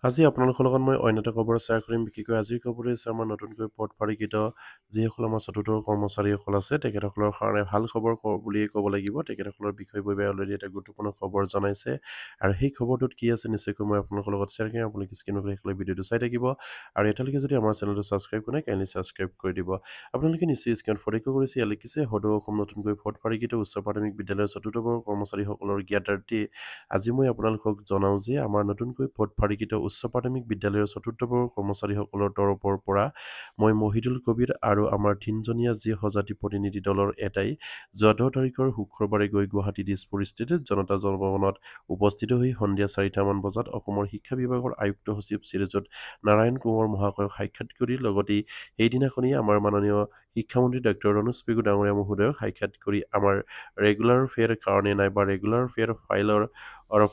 আজি আপোনালোকৰ লগত মই অন্য এটা খবৰ শ্বেয়াৰ কৰিম বিশেষকৈ আজিৰ খবৰে হৈছে আমাৰ নতুনকৈ পদ পাৰিকৃত যিসকল আমাৰ চতুৰ্থ কৰ্মচাৰীসকল আছে তেখেতসকলৰ কাৰণে ভাল খবৰ বুলিয়ে ক'ব লাগিব তেখেতসকলৰ বিষয়ববীয়াই অলৰেডি এটা গুৰুত্বপূৰ্ণ খবৰ জনাইছে আৰু সেই খবৰটোত কি আছে নিশ্চয়কৈ মই আপোনালোকৰ লগত শ্বেয়াৰ কৰিম আপোনালোকে স্ক্ৰীনলৈ শেষলৈ ভিডিঅ'টো চাই থাকিব আৰু এতিয়ালৈকে যদি আমাৰ চেনেলটো ছাবস্ক্ৰাইব কৰে কাইণ্ডলি ছাবস্ক্ৰাইব কৰি দিব আপোনালোকে নিশ্চয় স্ক্ৰীনত ফটো কৰিছে ইয়াত লিখিছে সদৌ অসম নতুনকৈ পদ পাৰিকৃত উচ্চ প্ৰাথমিক বিদ্যালয়ৰ চতুৰ্থ বৰ্গৰ কৰ্মচাৰীসকলৰ জ্ঞাতাৰ্থী আজি মই আপোনালোকক জনাওঁ যে আমাৰ নতুনকৈ পদ পাৰিকৃত উচ্চ প্ৰাথমিক বিদ্যালয়ৰ চতুৰ্থ বৰ্গৰ কৰ্মচাৰীসকলৰ তৰফৰ পৰা মই মহিদুল কবিৰ আৰু আমাৰ তিনিজনীয়া যি সজাতি প্ৰতিনিধি দলৰ এটাই 14 তাৰিখৰ শুক্ৰবাৰে গৈ গুৱাহাটী দিছপুৰ ষ্টেডিয়ত জনতা জনভৱনত উপস্থিত হৈ সন্ধিয়া 4টামান বজাত অসমৰ শিক্ষা বিভাগৰ আয়ুক্ত সচিব শ্ৰীযুত নাৰায়ণ কোঁৱৰ মহাশয়ক সাক্ষাৎ কৰি লগতে সেইদিনাখনেই আমাৰ মাননীয় শিক্ষামন্ত্ৰী ডক্টৰ ৰণোজ পেগু ডাঙৰীয়া মহোদয়ক সাক্ষাৎ কৰি আমাৰ ৰেগুলাৰ ফেয়াৰ কাৰণে নাইবা ৰেগুলাৰ ফেয়াৰ ফাইলৰ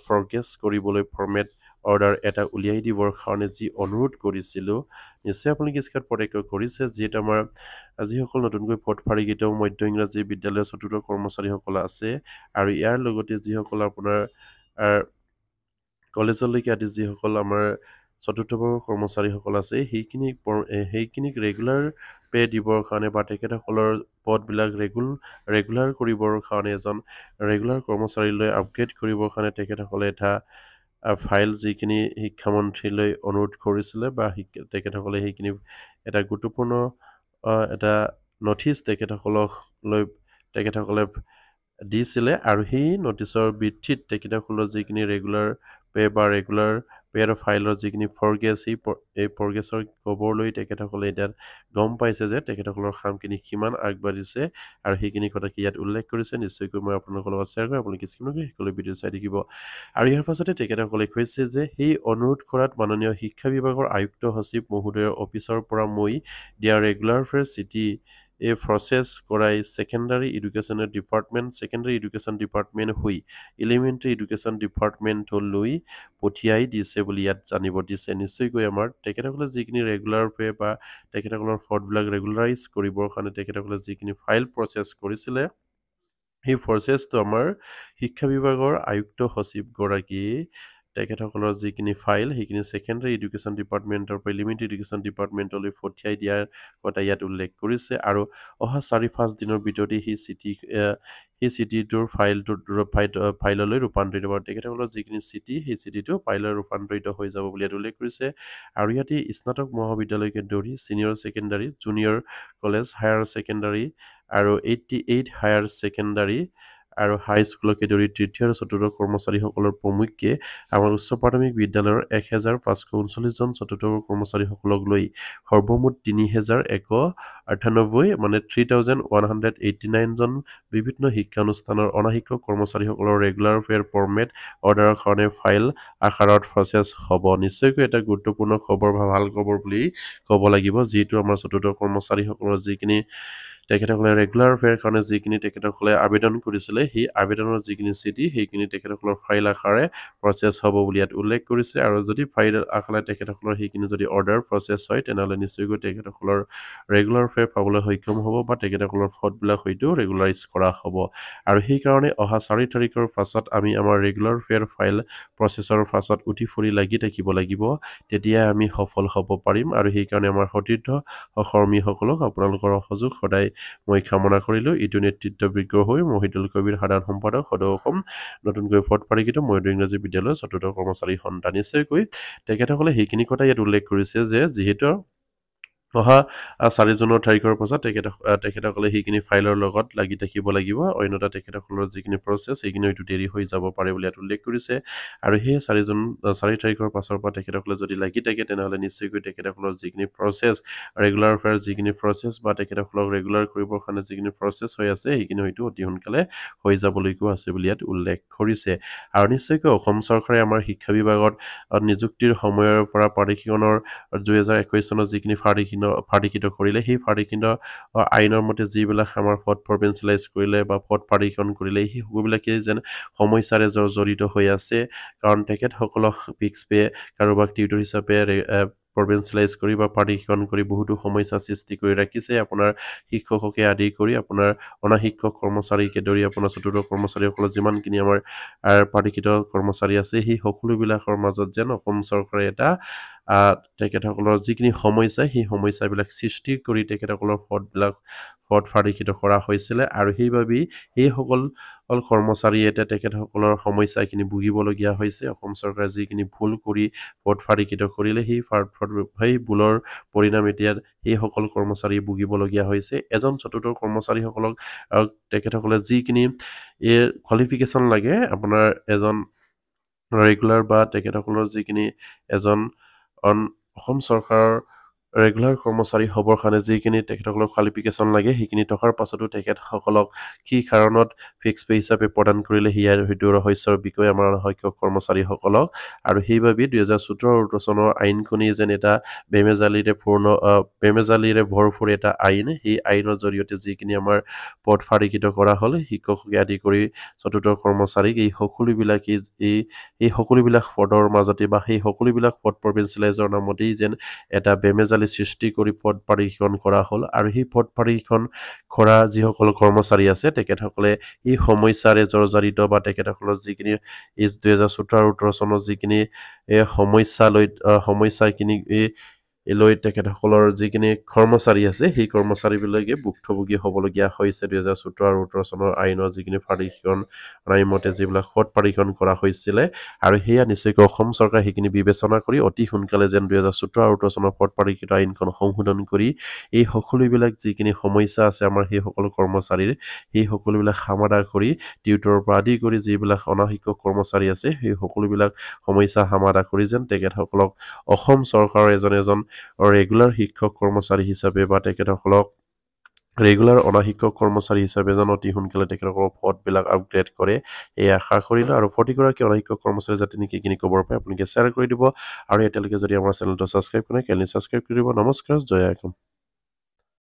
প্ৰগ্ৰেছ কৰিবলৈ ফৰ্মেট অৰ্ডাৰ এটা উলিয়াই দিবৰ কাৰণে যি অনুৰোধ কৰিছিলোঁ নিশ্চয় আপোনালোকে স্ক্ৰীনত প্ৰত্যক্ষ কৰিছে যিহেতু আমাৰ যিসকল নতুনকৈ পদ পাৰিকৃত মধ্য ইংৰাজী বিদ্যালয়ৰ চতুৰ্থ কৰ্মচাৰীসকল আছে আৰু ইয়াৰ লগতে যিসকল আপোনাৰ কলেজলৈকে আদি যিসকল আমাৰ চতুৰ্থ বৰ্গৰ কৰ্মচাৰীসকল আছে সেইখিনিক ৰেগুলাৰ পে দিবৰ কাৰণে বা তেখেতসকলৰ পদবিলাক ৰেগুলাৰ কৰিবৰ কাৰণে এজন ৰেগুলাৰ কৰ্মচাৰীলৈ আপগ্ৰেড কৰিবৰ কাৰণে তেখেতসকলে এটা ফাইল যিখিনি শিক্ষামন্ত্ৰীলৈ অনুৰোধ কৰিছিলে বা তেখেতসকলে সেইখিনি এটা গুৰুত্বপূৰ্ণ এটা নথিচ তেখেতসকলে দিছিলে আৰু সেই নটিচৰ ভিত্তিত তেখেতসকলৰ যিখিনি ৰেগুলাৰ পে বা ৰেগুলাৰ পেৰ ফাইলৰ যিখিনি ফৰগ্ৰেছ এই ফৰগ্ৰেছৰ খবৰ লৈ তেখেতসকলে এতিয়া গম পাইছে যে তেখেতসকলৰ কামখিনি কিমান আগবাঢ়িছে আৰু সেইখিনি কথা কি ইয়াত উল্লেখ কৰিছে নিশ্চয়কৈ মই আপোনালোকৰ লগত শ্বেয়াৰ কৰিম আপোনালোকে স্ক্ৰীনলৈ শেষলৈ ভিডিঅ' চাই থাকিব আৰু ইয়াৰ পাছতে তেখেতসকলে কৈছে যে সেই অনুৰোধ কৰাত মাননীয় শিক্ষা বিভাগৰ আয়ুক্ত সচিব মহোদয়ৰ অফিচৰ পৰা মই দিয়া ৰেগুলাৰ ফেয়াৰ চিটি এই প্ৰচেছ কৰাই ছেকেণ্ডাৰী এডুকেশ্যন ডিপাৰ্টমেণ্ট হৈ এলিমেণ্টাৰী এডুকেশ্যন ডিপাৰ্টমেণ্টলৈ পঠিয়াই দিছে বুলি ইয়াত জানিব দিছে নিশ্চয়কৈ আমাৰ তেখেতসকলে যিখিনি ৰেগুলাৰ পে বা তেখেতসকলৰ ফৰ্ডবিলাক ৰেগুলাৰাইজ কৰিবৰ কাৰণে তেখেতসকলে যিখিনি ফাইল প্ৰচেছ কৰিছিলে সেই প্ৰচেছটো আমাৰ শিক্ষা বিভাগৰ আয়ুক্ত সচিবগৰাকীয়ে তেখেতসকলৰ যিখিনি ফাইল সেইখিনি ছেকেণ্ডাৰী এডুকেশ্যন ডিপাৰ্টমেণ্টৰ পৰা এলিমেণ্টাৰী এডুকেশ্যন ডিপাৰ্টমেণ্টলৈ পঠিয়াই দিয়াৰ কথা ইয়াত উল্লেখ কৰিছে আৰু অহা 4-5 দিনৰ ভিতৰতে সেই চিটিটোৰ ফাইললৈ ৰূপান্তৰিত হ'ব তেখেতসকলৰ যিখিনি চিটি সেই চিটিটো ফাইললৈ ৰূপান্তৰিত হৈ যাব বুলি ইয়াত উল্লেখ কৰিছে আৰু ইয়াতে স্নাতক মহাবিদ্যালয়কে ধৰি senior secondary junior college higher secondary আৰু 88 হায়াৰ ছেকেণ্ডাৰী আৰু হাইস্কুলকে ধৰি তৃতীয় আৰু চতুৰ্থ কৰ্মচাৰীসকলৰ প্ৰমুখ্যে আমাৰ উচ্চ প্ৰাথমিক বিদ্যালয়ৰ 1539জন চতুৰ্থ কৰ্মচাৰীসকলক লৈ সৰ্বমুঠ 3198 মানে 3189জন বিভিন্ন শিক্ষানুষ্ঠানৰ অনাশিক্ষক কৰ্মচাৰীসকলৰ ৰেগুলাৰ ফেয়াৰ ফৰ্মেট অৰ্ডাৰৰ কাৰণে ফাইল আকাৰত প্ৰচেছ হ'ব নিশ্চয়কৈ এটা গুৰুত্বপূৰ্ণ খবৰ বা ভাল খবৰ বুলি ক'ব লাগিব যিহেতু আমাৰ চতুৰ্থ কৰ্মচাৰীসকলৰ যিখিনি তেখেতসকলে ৰেগুলাৰ ফেয়াৰ কাৰণে যিখিনি তেখেতসকলে আবেদন কৰিছিলে সেই আবেদনৰ যিখিনি চিটি সেইখিনি তেখেতসকলৰ ফাইল আকাৰে প্ৰচেছ হ'ব বুলি ইয়াত উল্লেখ কৰিছে আৰু যদি ফাইল আকাৰে তেখেতসকলৰ সেইখিনি যদি অৰ্ডাৰ প্ৰচেছ হয় তেনেহ'লে নিশ্চয়কৈ তেখেতসকলৰ ৰেগুলাৰ ফেয়াৰ পাবলৈ সক্ষম হ'ব বা তেখেতসকলৰ ফৰ্ডবিলাক হয়তো ৰেগুলাৰাইজ কৰা হ'ব আৰু সেইকাৰণে অহা 4 তাৰিখৰ পাছত আমি আমাৰ ৰেগুলাৰ ফেয়াৰ ফাইল প্ৰচেছৰ পাছত উঠি ফুৰি লাগি থাকিব লাগিব তেতিয়া আমি সফল হ'ব পাৰিম আৰু সেইকাৰণে আমাৰ সতীৰ্থ সহকৰ্মীসকলক আপোনালোকৰ সহযোগ সদায় মই কামনা কৰিলোঁ ইটো নেতৃত্ববিজ্ঞ হৈ মহিদুল কবিৰ সাধাৰণ সম্পাদক সদৌ অসম নতুনকৈ পদ পাৰিকৃত মধ্য ইংৰাজী বিদ্যালয়ৰ চতুৰ্থ কৰ্মচাৰী সন্তান নিশ্চয়কৈ তেখেতসকলে সেইখিনি কথা ইয়াত উল্লেখ কৰিছে যে যিহেতু অহা 4 জুনৰ তাৰিখৰ পাছত তেখেতসকলে সেইখিনি ফাইলৰ লগত লাগি থাকিব লাগিব অন্যথা তেখেতসকলৰ যিখিনি প্ৰচেছ সেইখিনি হয়তো দেৰি হৈ যাব পাৰে বুলি ইয়াত উল্লেখ কৰিছে আৰু সেই 4 তাৰিখৰ পাছৰ পৰা তেখেতসকলে যদি লাগি থাকে তেনেহ'লে নিশ্চয়কৈ তেখেতসকলৰ যিখিনি প্ৰচেছ ৰেগুলাৰ ফেয়াৰ যিখিনি প্ৰচেছ বা তেখেতসকলক ৰেগুলাৰ কৰিবৰ কাৰণে যিখিনি প্ৰচেছ হৈ আছে সেইখিনি হয়তো অতি সোনকালে হৈ যাবলৈকো আছে বুলি ইয়াত উল্লেখ কৰিছে আৰু নিশ্চয়কৈ অসম চৰকাৰে আমাৰ শিক্ষা বিভাগত নিযুক্তিৰ সময়ৰ পৰা পাৰিক্ষণৰ 2021 চনত যিখিনি ফাৰ্ডিকিত কৰিলে সেই ফাৰ্ডিকিত আইনৰ মতে যিবিলাক আমাৰ পদ প্ৰভিঞ্চিয়েলাইজ কৰিলে বা পদ ফাৰ্ডিকৰণ কৰিলে সেই সকলোবিলাকেই যেন সমস্যাৰে জড়িত হৈ আছে কাৰণ তেখেতসকলক ফিক্স পে কাৰোবাক টিউটৰ হিচাপে প্ৰভিন্সিয়েলাইজ কৰি বা পাৰ্টিশন কৰি বহুতো সমস্যা সৃষ্টি কৰি ৰাখিছে আপোনাৰ শিক্ষককে আদি কৰি আপোনাৰ অনাশিক্ষক কৰ্মচাৰীকে ধৰি আপোনাৰ চতুৰ্থ কৰ্মচাৰীসকলৰ যিমানখিনি আমাৰ পাৰ্টিকৃত কৰ্মচাৰী আছে সেই সকলোবিলাকৰ মাজত যেন অসম চৰকাৰে এটা তেখেতসকলৰ যিখিনি সমস্যা সেই সমস্যাবিলাক সৃষ্টি কৰি তেখেতসকলৰ পদ ফাৰিকিত কৰা হৈছিলে আৰু সেইবাবেই সেইসকল কৰ্মচাৰীয়ে এতিয়া তেখেতসকলৰ সমস্যাখিনি ভুগিবলগীয়া হৈছে অসম চৰকাৰে যিখিনি ভুল কৰি পদ ফাৰিকিত কৰিলে সেই ভুলৰ পৰিণাম এতিয়া সেইসকল কৰ্মচাৰী ভুগিবলগীয়া হৈছে এজন চতুৰ্থ কৰ্মচাৰীসকলক তেখেতসকলে যিখিনি কোৱালিফিকেশ্যন লাগে আপোনাৰ এজন ৰেগুলাৰ বা তেখেতসকলৰ যিখিনি এজন অসম চৰকাৰৰ ৰেগুলাৰ কৰ্মচাৰী হ'বৰ কাৰণে যিখিনি তেখেতসকলৰ কোৱালিফিকেশ্যন লাগে সেইখিনি থকাৰ পাছতো তেখেতসকলক কি কাৰণত ফিক্স পে হিচাপে প্ৰদান কৰিলে সেয়া হয়তো ৰহস্যৰ বিষয়ে আমাৰ শিক্ষক কৰ্মচাৰীসকলক আৰু সেইবাবে 2017 চনৰ আইনখনি যেন এটা বেমেজালিৰে ভৰপূৰ এটা আইন সেই আইনৰ জৰিয়তে যিখিনি আমাৰ পদ ফাৰিকিত কৰা হ'ল শিক্ষককে আদি কৰি চতুৰ্থ কৰ্মচাৰীক এই সকলোবিলাক পদৰ মাজতে বা সেই সকলোবিলাক পদ প্ৰভিন্সিয়েলাইজৰ নামতেই যেন এটা বেমেজালি সৃষ্টি কৰি পদ পাৰীক্ষণ কৰা হ'ল আৰু সেই পদ পাৰীক্ষণ কৰা যিসকল কৰ্মচাৰী আছে তেখেতসকলে এই সমস্যাৰে জৰ্জৰিত বা তেখেতসকলৰ যিখিনি 2017 চনৰ যিখিনি সমস্যাখিনি লৈ তেখেতসকলৰ যিখিনি কৰ্মচাৰী আছে সেই কৰ্মচাৰীবিলাকে ভুক্তভোগী হ'বলগীয়া হৈছে 2017 চনৰ আইনৰ যিখিনি পাৰীক্ষণ আইনমতে যিবিলাক পদ পাৰীক্ষণ কৰা হৈছিলে আৰু সেয়া নিশ্চয়কৈ অসম চৰকাৰে সেইখিনি বিবেচনা কৰি অতি সোনকালে যেন 2017 চনৰ পদ পাৰীক্ষিত আইনখন সংশোধন কৰি এই সকলোবিলাক যিখিনি সমস্যা আছে আমাৰ সেই সকলো কৰ্মচাৰীৰ সেই সকলোবিলাক সমাধান কৰি টিউটৰৰ পৰা আদি কৰি যিবিলাক অনাশিক্ষক কৰ্মচাৰী আছে সেই সকলোবিলাক সমস্যা সমাধান কৰি যেন তেখেতসকলক অসম চৰকাৰৰ এজন ৰেগুলাৰ শিক্ষক কৰ্মচাৰী হিচাপে বা তেখেতসকলক ৰেগুলাৰ অনাশিক্ষক কৰ্মচাৰী হিচাপে যেন অতি সোনকালে তেখেতসকলৰ পদবিলাক আপগ্ৰেড কৰে এই আশা কৰিলোঁ আৰু প্ৰতিগৰাকী অনাশিক্ষক কৰ্মচাৰী যাতে নেকি এইখিনি খবৰ পায় আপোনালোকে শ্বেয়াৰ কৰি দিব আৰু এতিয়ালৈকে যদি আমাৰ চেনেলটো ছাবস্ক্ৰাইব কৰে কেলে ছাবস্ক্ৰাইব কৰি দিব নমস্কাৰ জয় অসম